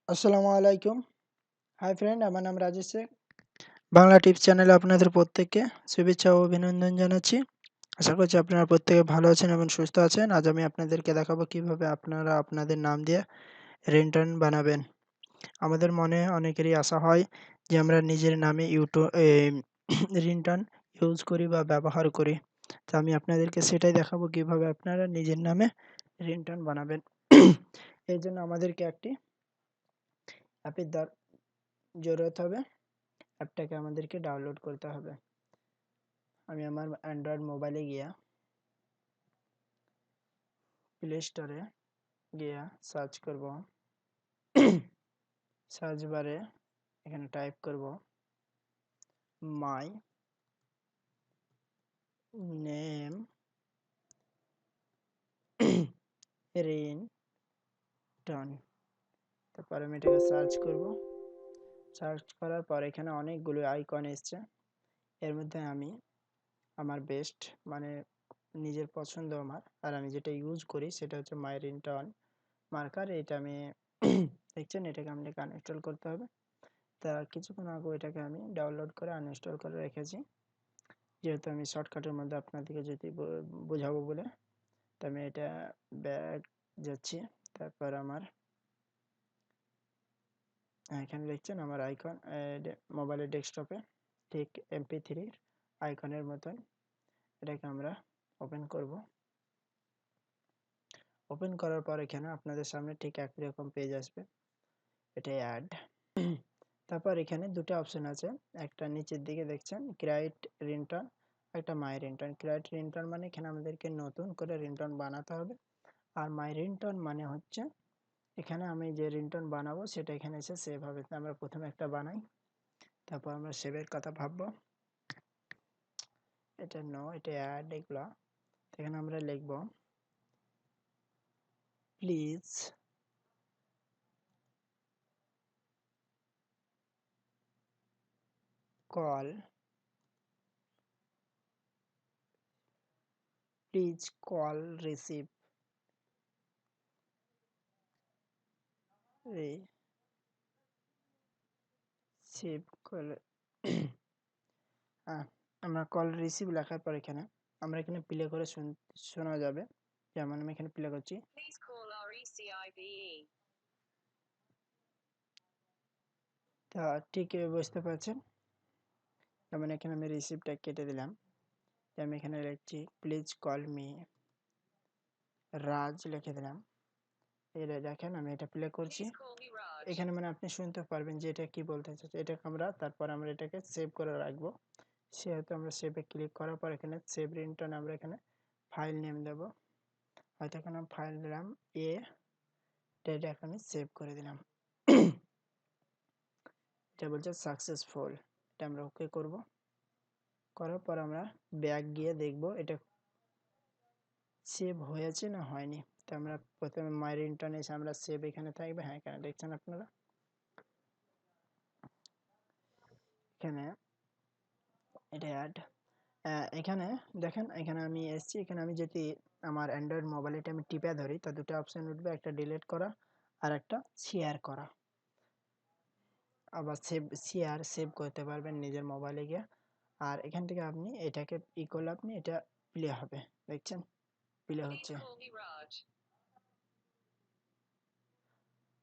আসসালামু আলাইকুম। Hi friend, আমার নাম রাজেশ শেখ। বাংলা টিপস চ্যানেলে আপনাদের প্রত্যেককে শুভেচ্ছা ও অভিনন্দন জানাচ্ছি। আশা করছি আপনারা প্রত্যেকে ভালো আছেন এবং সুস্থ আছেন। আজ আমি আপনাদেরকে দেখাবো কিভাবে আপনারা আপনাদের নাম দিয়ে রিংটোন বানাবেন। আমাদের মনে অনেকেরই আশা হয় যে আমরা নিজের নামে রিংটোন ইউজ করি বা ব্যবহার করি। তো আমি আপনাদেরকে সেটাই দেখাবো কিভাবে আপনারা নিজের নামে রিংটোন বানাবেন। এর জন্য আমাদেরকে একটি অ্যাপের জরুরত হবে। অ্যাপটাকে আমাদেরকে ডাউনলোড করতে হবে। আমি আমার অ্যান্ড্রয়েড মোবাইলে গিয়া প্লে স্টোরে গিয়া সার্চ করব। সার্চ বারে এখানে টাইপ করব মাই নেম রিংটোন। তারপর আমি এটাকে সার্চ করব। সার্চ করার পর এখানে অনেকগুলো আইকন এসছে। এর মধ্যে আমি আমার বেস্ট মানে নিজের পছন্দ আমার, আর আমি যেটা ইউজ করি সেটা হচ্ছে মাই রিংটোন মার্কার। এটা আমি দেখছেন, এটাকে আমাকে আনইনস্টল করতে হবে। তা কিছুক্ষণ আগে এটাকে আমি ডাউনলোড করে আনইনস্টল করে রেখেছি, যেহেতু আমি শর্টকাটের মধ্যে আপনাদেরকে যদি বোঝাবো বলে। তো আমি এটা ব্যাক যাচ্ছি। তারপর আমার এখানে দেখছেন আমার আইকন মোবাইলের ডেস্কটপে ঠিক MP3 আইকনের মতন। এটাকে আমরা ওপেন করব। ওপেন করার পর এখানে আপনাদের সামনে ঠিক একই রকম পেজ আসবে। এটা অ্যাড। তারপর এখানে দুটো অপশন আছে। একটা নিচের দিকে দেখছেন ক্রিয়েট রিংটোন, একটা মাই রিংটোন। ক্রিয়েট রিংটোন মানে এখানে আমাদেরকে নতুন করে রিংটোন বানাতে হবে, আর মাই রিংটোন মানে হচ্ছে এখানে আমি যে রিংটোন বানাবো সেটা এখানে এসে সেভ হবে। আমরা প্রথমে একটা বানাই, তারপর আমরা সেভের কথা ভাববো। এটা এটা অ্যাড এগুলো। এখানে আমরা লিখবো প্লিজ কল রিসিভ কল আমরা কল রিসিভ লেখার পর এখানে আমরা এখানে প্লে করে শোনা যাবে। যেমন আমি এখানে প্লে করছি। তা ঠিক বুঝতে পারছেন। যেমন এখানে আমি রিসিভটা কেটে দিলাম। আমি এখানে লিখছি প্লিজ কল মি রাজ লিখে দিলাম। এটা দেখেন আমি এটা প্লে করছি। এখানে মানে আপনি শুনতে পারবেন যে এটা কি বলতে চাচ্ছে। এটাকে তারপর আমরা এটাকে সেভ করে রাখবো। সেহেতু আমরা সেভে ক্লিক করার পর এখানে সেভ রিংটোন আমরা এখানে ফাইল নেম দেব। হয়তো এখানে ফাইল দিলাম এটা আমি সেভ করে দিলাম। এটা বলছে সাকসেসফুল। এটা আমরা ওকে করব। করার পর আমরা ব্যাক গিয়ে দেখব এটা সেভ হয়েছে না হয়নি। তো আমরা প্রথমে মাই রিংটোন এসে আমরা সেভ এখানে থাকবে। হ্যাঁ, এখানে দেখছেন আপনারা। এখানে এটা অ্যাড। এখানে দেখেন, এখানে আমি এসেছি। এখানে আমি যদি আমার অ্যান্ড্রয়েড মোবাইলটা আমি টিপে ধরি তা দুটো অপশন উঠবে, একটা ডিলিট করা আর একটা শেয়ার করা। আবার সেভ করতে পারবেন নিজের মোবাইলে গিয়ে। আর এখান থেকে আপনি এটাকে করলে আপনি এটা প্লে হবে। দেখছেন প্লে হচ্ছে।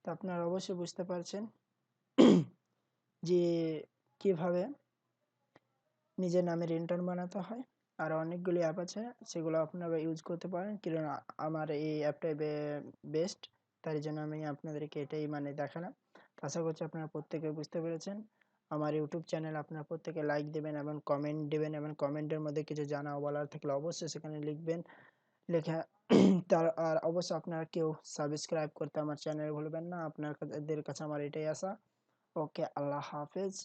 তো আপনারা অবশ্যই বুঝতে পারছেন যে কিভাবে নিজের নামে রিংটোন বানাতে হয়। আর অনেকগুলি অ্যাপ আছে, সেগুলো আপনারা ইউজ করতে পারেন। কারণ আমার এই অ্যাপটাই বেস্ট, তার জন্য আমি আপনাদেরকে এটাই মানে দেখালাম। আশা করছি আপনারা প্রত্যেকে বুঝতে পেরেছেন। আমার ইউটিউব চ্যানেল আপনারা প্রত্যেকে লাইক দেবেন এবং কমেন্ট দেবেন, এবং কমেন্টের মধ্যে কিছু জানা বলার থাকলে অবশ্যই সেখানে লিখবেন। লেখা আর অবশ্যই আপনারা কেউ সাবস্ক্রাইব করতে আমার চ্যানেল ভুলবেন না। আপনাদের কাছে আমার এটাই আশা। ওকে, আল্লাহ হাফেজ।